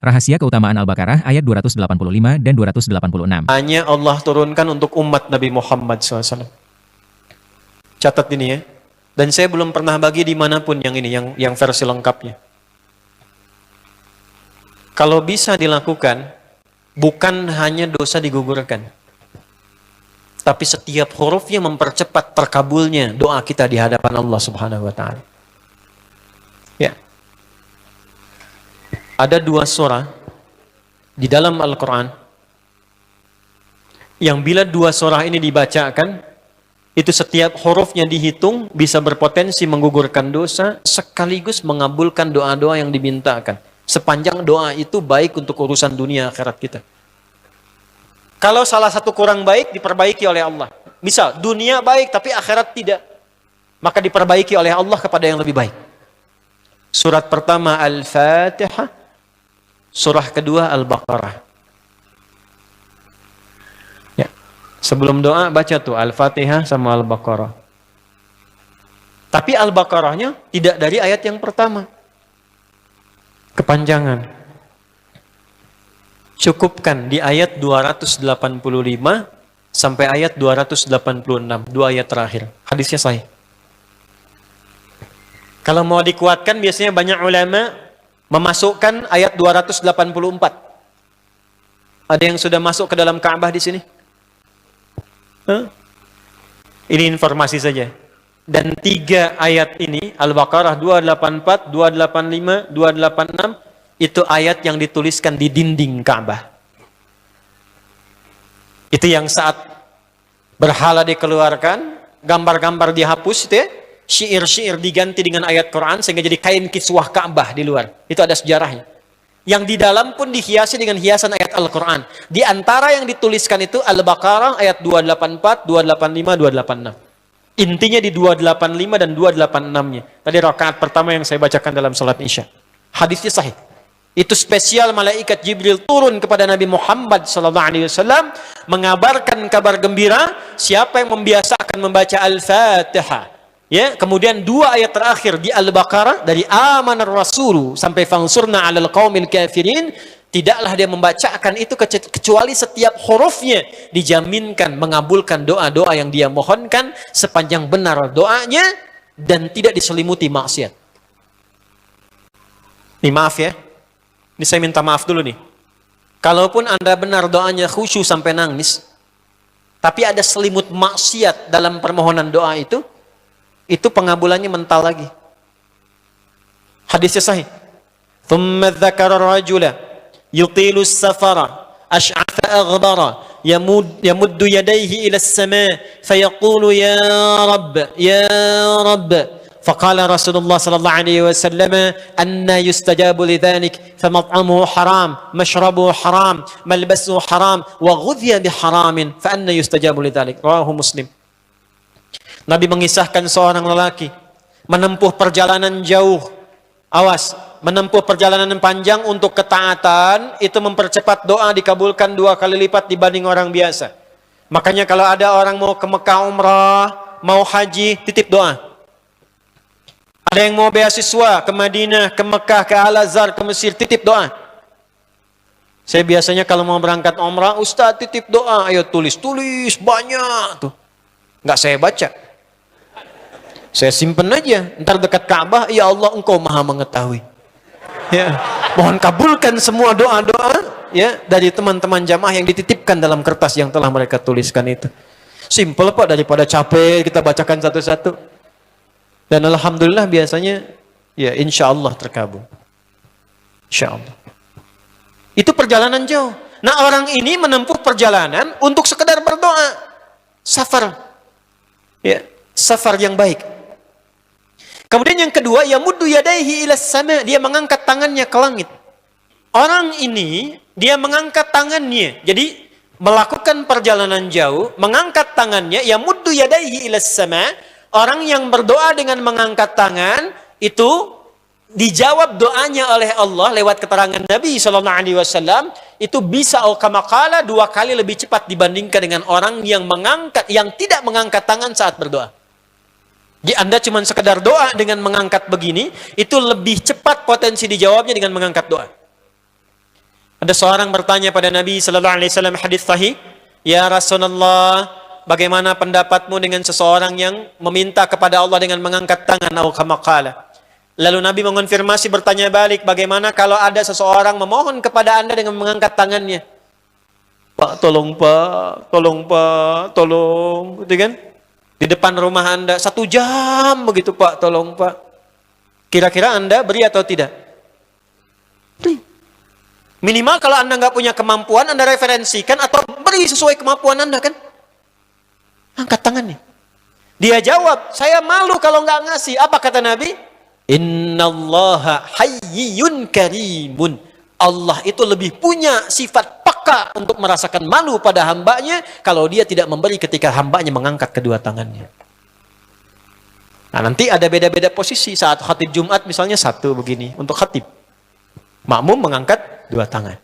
Rahasia keutamaan Al-Baqarah ayat 285 dan 286. Hanya Allah turunkan untuk umat Nabi Muhammad SAW. Catat ini ya. Dan saya belum pernah bagi dimanapun yang ini, yang versi lengkapnya. Kalau bisa dilakukan, bukan hanya dosa digugurkan, tapi setiap hurufnya mempercepat terkabulnya doa kita di hadapan Allah Subhanahu wa Ta'ala. Ya. Ada 2 surah di dalam Al-Quran yang bila 2 surah ini dibacakan, itu setiap hurufnya dihitung bisa berpotensi menggugurkan dosa sekaligus mengabulkan doa-doa yang dimintakan. Sepanjang doa itu baik untuk urusan dunia akhirat kita. Kalau salah satu kurang baik, diperbaiki oleh Allah. Misal, dunia baik tapi akhirat tidak, maka diperbaiki oleh Allah kepada yang lebih baik. Surat pertama Al-Fatihah, surah kedua Al-Baqarah. Ya. Sebelum doa baca tuh Al-Fatihah sama Al-Baqarah. Tapi Al-Baqarahnya tidak dari ayat yang pertama. Kepanjangan. Cukupkan di ayat 285 sampai ayat 286, 2 ayat terakhir. Hadisnya sahih. Kalau mau dikuatkan, biasanya banyak ulama memasukkan ayat 284. Ada yang sudah masuk ke dalam Ka'bah di sini? Ini informasi saja. Dan 3 ayat ini, Al-Baqarah 284, 285, 286, itu ayat yang dituliskan di dinding Ka'bah. Itu yang saat berhala dikeluarkan, gambar-gambar dihapus, itu ya, syair-syair diganti dengan ayat Quran sehingga jadi kain kiswah Ka'bah di luar. Itu ada sejarahnya. Yang di dalam pun dihiasi dengan hiasan ayat Al-Quran. Di antara yang dituliskan itu Al-Baqarah ayat 284, 285, 286. Intinya di 285 dan 286-nya. Tadi rakaat pertama yang saya bacakan dalam salat Isya. Hadisnya sahih. Itu spesial malaikat Jibril turun kepada Nabi Muhammad SAW mengabarkan kabar gembira siapa yang membiasakan membaca Al-Fatihah. Ya, kemudian 2 ayat terakhir di Al-Baqarah dari amanar rasulu sampai fansurna 'alal qaumil kafirin, tidaklah dia membacakan itu kecuali setiap hurufnya dijaminkan mengabulkan doa-doa yang dia mohonkan sepanjang benar doanya dan tidak diselimuti maksiat. Nih maaf ya. Ini saya minta maaf dulu nih. Kalaupun Anda benar doanya khusyuk sampai nangis, tapi ada selimut maksiat dalam permohonan doa itu pengabulannya mental lagi. Hadisnya sahih. Thumma dzakara rajula yutilu as-safara ash'atha aghbara yamuddu yadayhi ila as-sama' fayaqulu ya rabb فقال رسول الله صلى الله عليه وسلم أن يستجاب لذلك فمطعمه حرام مشربه حرام ملبسه حرام وغذي بحرام فأن يستجاب لذلك. رواه مسلم. Nabi mengisahkan seorang lelaki menempuh perjalanan jauh. Awas, menempuh perjalanan panjang untuk ketaatan itu mempercepat doa dikabulkan 2 kali lipat dibanding orang biasa. Makanya kalau ada orang mau ke Mekah umrah, mau haji, titip doa. Ada yang mau beasiswa ke Madinah, ke Mekah, ke Al-Azhar, ke Mesir, titip doa. Saya biasanya kalau mau berangkat umrah, Ustaz titip doa, ayo tulis banyak tuh. Nggak saya baca. Saya simpen aja, ntar dekat Ka'bah, ya Allah engkau maha mengetahui. Ya, mohon kabulkan semua doa-doa ya dari teman-teman jamaah yang dititipkan dalam kertas yang telah mereka tuliskan itu. Simple Pak, daripada capek kita bacakan satu-satu. Dan alhamdulillah biasanya ya insya Allah terkabul. Insya Allah. Itu perjalanan jauh. Nah orang ini menempuh perjalanan untuk sekedar berdoa. Safar. Ya, safar yang baik. Kemudian yang kedua, yamuddu yadaihi ilas sama', dia mengangkat tangannya ke langit. Orang ini dia mengangkat tangannya. Jadi melakukan perjalanan jauh, mengangkat tangannya, yamuddu yadaihi ilas sama'. Orang yang berdoa dengan mengangkat tangan itu dijawab doanya oleh Allah lewat keterangan Nabi SAW itu bisa kamakala 2 kali lebih cepat dibandingkan dengan orang yang tidak mengangkat tangan saat berdoa. Jadi Anda cuma sekedar doa dengan mengangkat begini, itu lebih cepat potensi dijawabnya dengan mengangkat doa. Ada seorang bertanya pada Nabi sallallahu alaihi wasallam, hadis sahih, "Ya Rasulullah, bagaimana pendapatmu dengan seseorang yang meminta kepada Allah dengan mengangkat tangan?" Atau kama qala. Lalu Nabi mengonfirmasi, bertanya balik, "Bagaimana kalau ada seseorang memohon kepada Anda dengan mengangkat tangannya?" "Pak, tolong Pak, tolong Pak, tolong." Gitu kan? Di depan rumah Anda 1 jam begitu, "Pak, tolong Pak." Kira-kira Anda beri atau tidak? Beri. Minimal kalau Anda nggak punya kemampuan, Anda referensikan atau beri sesuai kemampuan Anda kan? Angkat tangannya. Dia jawab, "Saya malu kalau nggak ngasih." Apa kata Nabi? "Innallaha hayyun karimun." Allah itu lebih punya sifat peka untuk merasakan malu pada hambanya kalau dia tidak memberi ketika hambanya mengangkat kedua tangannya. Nah, nanti ada beda-beda posisi. Saat khatib Jumat misalnya satu begini untuk khatib. Makmum mengangkat 2 tangan.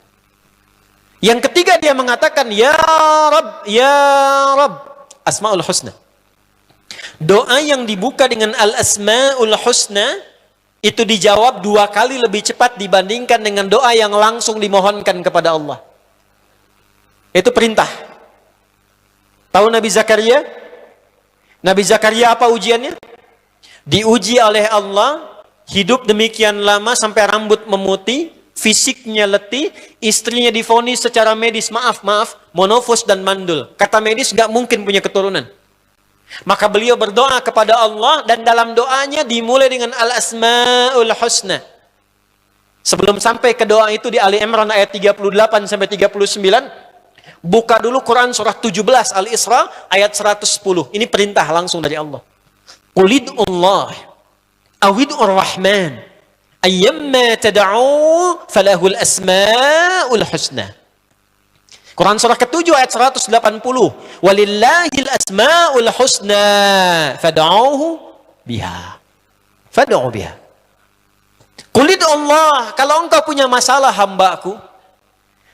Yang ketiga dia mengatakan, "Ya Rabb, Ya Rabb." Asmaul Husna. Doa yang dibuka dengan Al-Asmaul Husna itu dijawab 2 kali lebih cepat dibandingkan dengan doa yang langsung dimohonkan kepada Allah. Itu perintah. Tahu Nabi Zakaria? Nabi Zakaria apa ujiannya? Diuji oleh Allah, hidup demikian lama sampai rambut memutih, fisiknya letih, istrinya divonis secara medis, maaf, monofos dan mandul. Kata medis gak mungkin punya keturunan. Maka beliau berdoa kepada Allah dan dalam doanya dimulai dengan Al-Asmaul Husna. Sebelum sampai ke doa itu di Ali Imran ayat 38 sampai 39, buka dulu Quran surah 17 Al-Isra ayat 110. Ini perintah langsung dari Allah. Qulidullah awid'ur rahman ayyamma tad'u falahul asmaul husna. Quran surah ke-7 ayat 180. Walillahil asmaul husna fad'uhu biha. Fad'u biha. Qulidullah, kalau engkau punya masalah hambaku,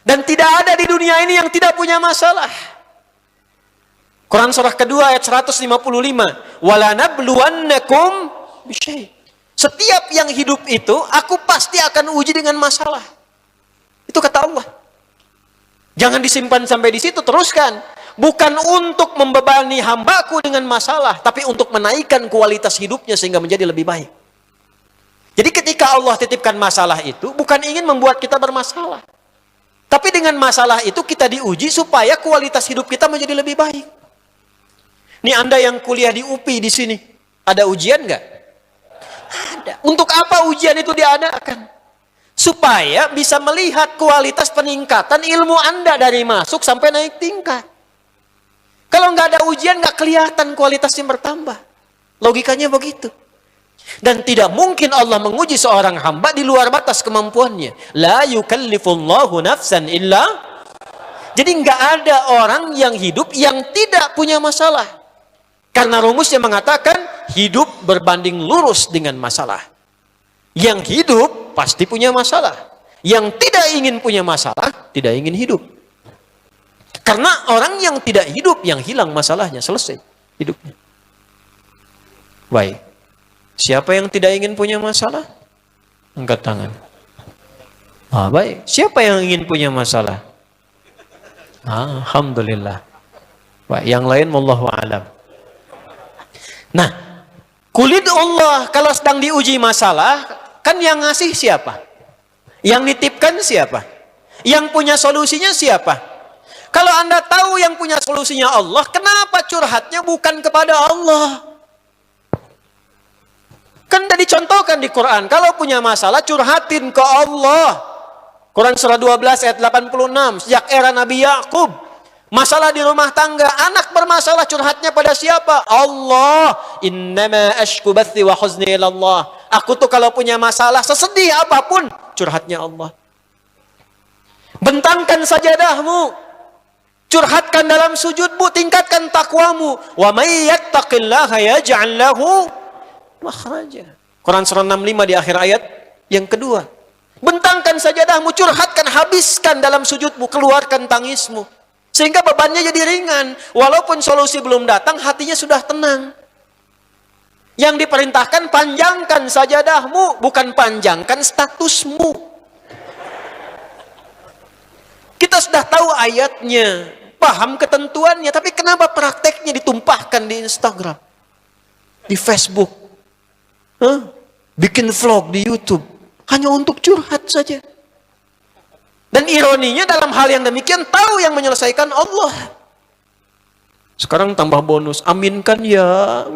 dan tidak ada di dunia ini yang tidak punya masalah. Quran surah kedua ayat 155. Wala nabluwannakum bisyai'. Setiap yang hidup itu, aku pasti akan uji dengan masalah. Itu kata Allah. Jangan disimpan sampai di situ, teruskan. Bukan untuk membebani hambaku dengan masalah, tapi untuk menaikkan kualitas hidupnya sehingga menjadi lebih baik. Jadi ketika Allah titipkan masalah itu, bukan ingin membuat kita bermasalah. Tapi dengan masalah itu kita diuji supaya kualitas hidup kita menjadi lebih baik. Ini Anda yang kuliah di UPI di sini, ada ujian nggak? Ada. Untuk apa ujian itu diadakan? Supaya bisa melihat kualitas peningkatan ilmu Anda dari masuk sampai naik tingkat. Kalau nggak ada ujian, nggak kelihatan kualitasnya bertambah. Logikanya begitu. Dan tidak mungkin Allah menguji seorang hamba di luar batas kemampuannya. La yukallifullahu nafsan illa. Jadi nggak ada orang yang hidup yang tidak punya masalah. Karena rumusnya mengatakan hidup berbanding lurus dengan masalah. Yang hidup pasti punya masalah. Yang tidak ingin punya masalah, tidak ingin hidup. Karena orang yang tidak hidup, yang hilang masalahnya, selesai hidupnya. Baik. Siapa yang tidak ingin punya masalah? Angkat tangan. Baik. Siapa yang ingin punya masalah? Alhamdulillah. Baik. Yang lain, wallahu a'lam. Nah, kulit Allah kalau sedang diuji masalah, kan yang ngasih siapa? Yang nitipkan siapa? Yang punya solusinya siapa? Kalau Anda tahu yang punya solusinya Allah, kenapa curhatnya bukan kepada Allah? Kan sudah dicontohkan di Quran, kalau punya masalah curhatin ke Allah. Quran surah 12 ayat 86, sejak era Nabi Yakub. Masalah di rumah tangga, anak bermasalah curhatnya pada siapa? Allah. Innama ashku bathi wa huzni ilallah. Aku tuh kalau punya masalah, sesedih apapun, curhatnya Allah. Bentangkan sajadahmu, curhatkan dalam sujudmu, tingkatkan takwamu. Wa may yattaqillaha yaj'al lahu makhraja. Quran surah 65 di akhir ayat yang kedua. Bentangkan sajadahmu, curhatkan, habiskan dalam sujudmu, keluarkan tangismu. Sehingga bebannya jadi ringan. Walaupun solusi belum datang, hatinya sudah tenang. Yang diperintahkan panjangkan sajadahmu, bukan panjangkan statusmu. Kita sudah tahu ayatnya, paham ketentuannya, tapi kenapa prakteknya ditumpahkan di Instagram, di Facebook, bikin vlog di YouTube, hanya untuk curhat saja. Dan ironinya dalam hal yang demikian, tahu yang menyelesaikan Allah. Sekarang tambah bonus, aminkan ya.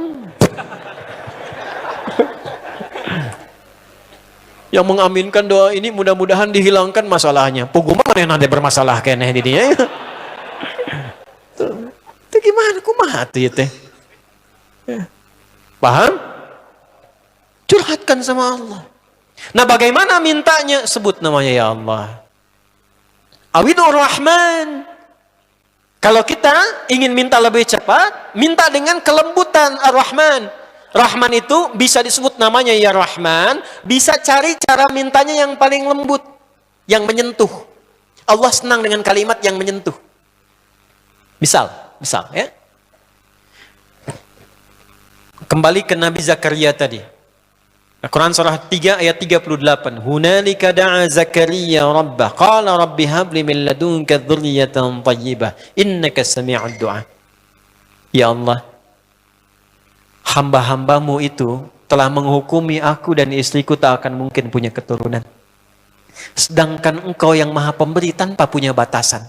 Yang mengaminkan doa ini mudah-mudahan dihilangkan masalahnya. Puguma mana yang ada bermasalah kayaknya di dia. Itu gimana? Kumaha tuh ya teh? Paham? Curhatkan sama Allah. Nah, bagaimana mintanya? Sebut namanya ya Allah. Awidur Rahman. Kalau kita ingin minta lebih cepat, minta dengan kelembutan Ar-Rahman. Rahman itu bisa disebut namanya ya Rahman, bisa cari cara mintanya yang paling lembut, yang menyentuh. Allah senang dengan kalimat yang menyentuh. Misal ya. Kembali ke Nabi Zakaria tadi. Al-Quran surah 3 ayat 38. Hunalika da'a Zakaria rabbah. Qala rabbi habli min ladunka dzurriyyatan thayyibah. Innaka sami'ud du'a. Ya Allah, hamba-hambamu itu telah menghukumi aku dan istriku tak akan mungkin punya keturunan. Sedangkan engkau yang maha pemberi tanpa punya batasan.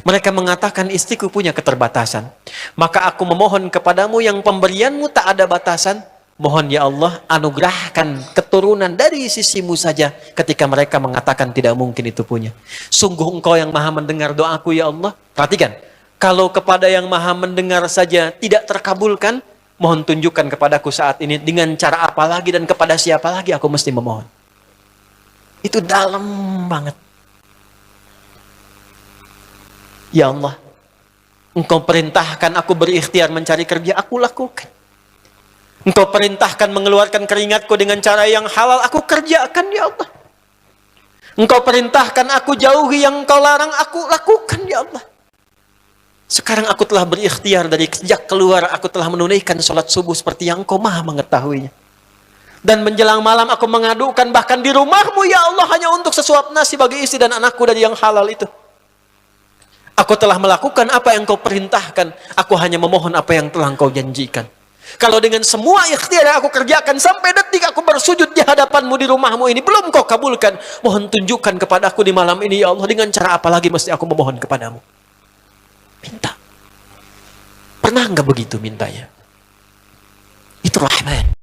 Mereka mengatakan istriku punya keterbatasan. Maka aku memohon kepadamu yang pemberianmu tak ada batasan. Mohon ya Allah, anugerahkan keturunan dari sisimu saja ketika mereka mengatakan tidak mungkin itu punya. Sungguh engkau yang maha mendengar doaku ya Allah. Perhatikan, kalau kepada yang maha mendengar saja tidak terkabulkan, mohon tunjukkan kepadaku saat ini dengan cara apa lagi dan kepada siapa lagi aku mesti memohon. Itu dalam banget. Ya Allah, engkau perintahkan aku berikhtiar mencari kerja, aku lakukan. Engkau perintahkan mengeluarkan keringatku dengan cara yang halal, aku kerjakan ya Allah. Engkau perintahkan aku jauhi yang engkau larang, aku lakukan ya Allah. Sekarang aku telah berikhtiar dari sejak keluar, aku telah menunaikan sholat subuh seperti yang engkau maha mengetahuinya. Dan menjelang malam aku mengadukan bahkan di rumahmu ya Allah hanya untuk sesuap nasi bagi istri dan anakku dari yang halal itu. Aku telah melakukan apa yang engkau perintahkan, aku hanya memohon apa yang telah engkau janjikan. Kalau dengan semua ikhtiar yang aku kerjakan sampai detik aku bersujud di hadapanmu di rumahmu ini belum kau kabulkan, mohon tunjukkan kepadaku di malam ini ya Allah, dengan cara apa lagi mesti aku memohon kepadamu. Minta. Pernah nggak begitu mintanya? Itu Rahman.